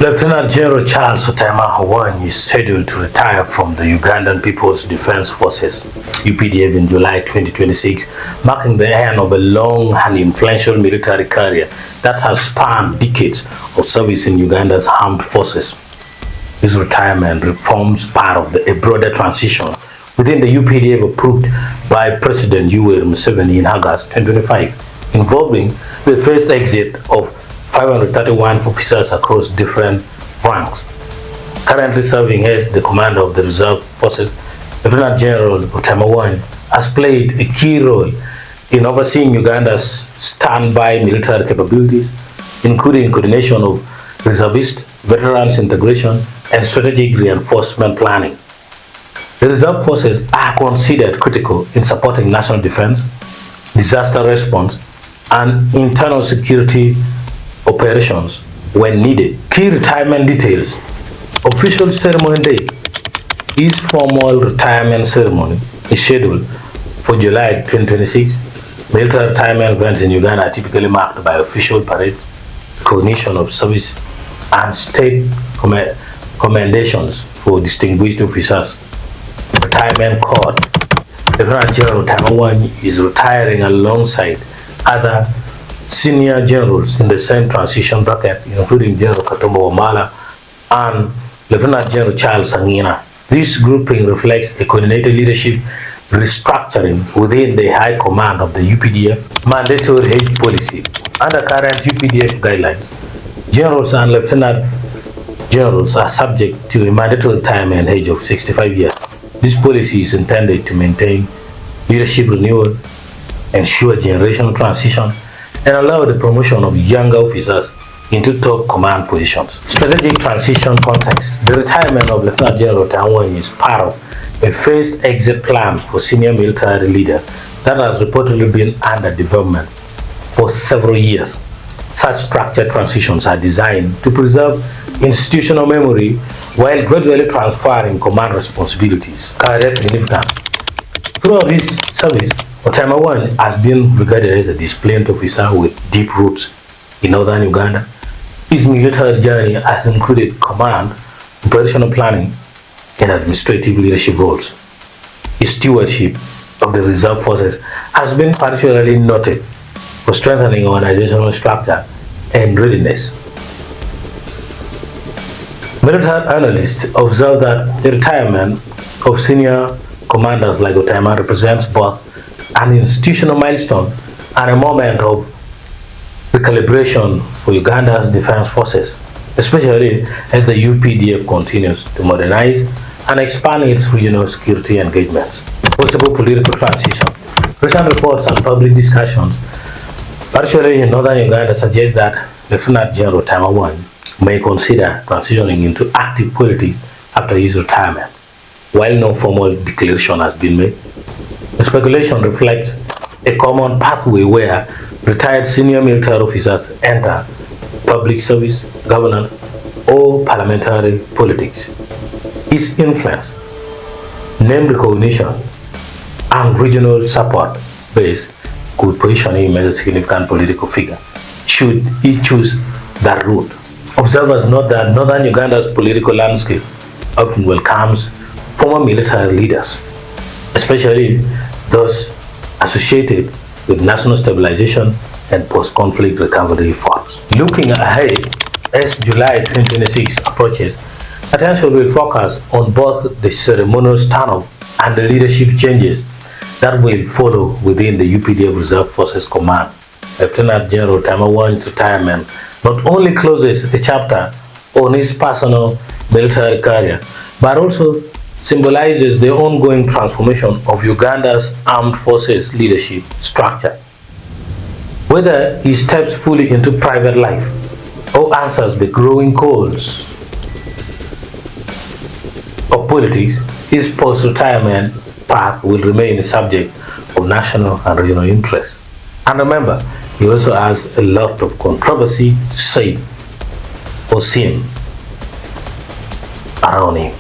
Lieutenant General Charles Otema Awany is scheduled to retire from the Ugandan People's Defense Forces (UPDF) in July 2026, marking the end of a long and influential military career that has spanned decades of service in Uganda's armed forces. His retirement forms part of a broader transition within the UPDF approved by President Yoweri Museveni in August 2025, involving the first exit of 531 officers across different ranks. Currently serving as the commander of the reserve forces, Lieutenant General Otema Awany has played a key role in overseeing Uganda's standby military capabilities, including coordination of reservist, veterans integration, and strategic reinforcement planning. The reserve forces are considered critical in supporting national defense, disaster response, and internal security operations when needed. Key retirement details. Official ceremony day. His formal retirement ceremony is scheduled for July 2026. Military retirement events in Uganda are typically marked by official parades, recognition of service, and state commendations for distinguished officers. Retirement court. Lieutenant General Otema Awany is retiring alongside other senior generals in the same transition bracket, including General Katumba Wamala and Lieutenant General Charles Sangina. This grouping reflects a coordinated leadership restructuring within the high command of the UPDF mandatory age policy. Under current UPDF guidelines, generals and lieutenant generals are subject to a mandatory retirement age of 65 years. This policy is intended to maintain leadership renewal, ensure generational transition, and allow the promotion of younger officers into top command positions. Strategic transition context. The retirement of Lieutenant General Otema Awany is part of a phased exit plan for senior military leaders that has reportedly been under development for several years. Such structured transitions are designed to preserve institutional memory while gradually transferring command responsibilities. Career significance. Throughout his service, Otema Awany has been regarded as a disciplined officer with deep roots in northern Uganda. His military journey has included command, operational planning, and administrative leadership roles. His stewardship of the reserve forces has been particularly noted for strengthening organizational structure and readiness. Military analysts observe that the retirement of senior commanders like Otema represents both an institutional milestone and a moment of recalibration for Uganda's defense forces, especially as the UPDF continues to modernize and expand its regional security engagements. Possible political transition. Recent reports and public discussions, particularly in northern Uganda, suggest that Lieutenant General Otema Awany may consider transitioning into active politics after his retirement, while no formal declaration has been made. The speculation reflects a common pathway where retired senior military officers enter public service, governance, or parliamentary politics. His influence, name recognition, and regional support base could position him as a significant political figure should he choose that route. Observers note that northern Uganda's political landscape often welcomes former military leaders, especially those associated with national stabilization and post-conflict recovery efforts. Looking ahead, as July 2026 approaches, attention will focus on both the ceremonial stand-up and the leadership changes that will follow within the UPDF Reserve Forces Command. Lieutenant General Otema Awany's retirement not only closes a chapter on his personal military career, but also symbolizes the ongoing transformation of Uganda's armed forces leadership structure. Whether he steps fully into private life or answers the growing calls of politics, his post-retirement path will remain a subject of national and regional interest. And remember, he also has a lot of controversy, said or seen around him.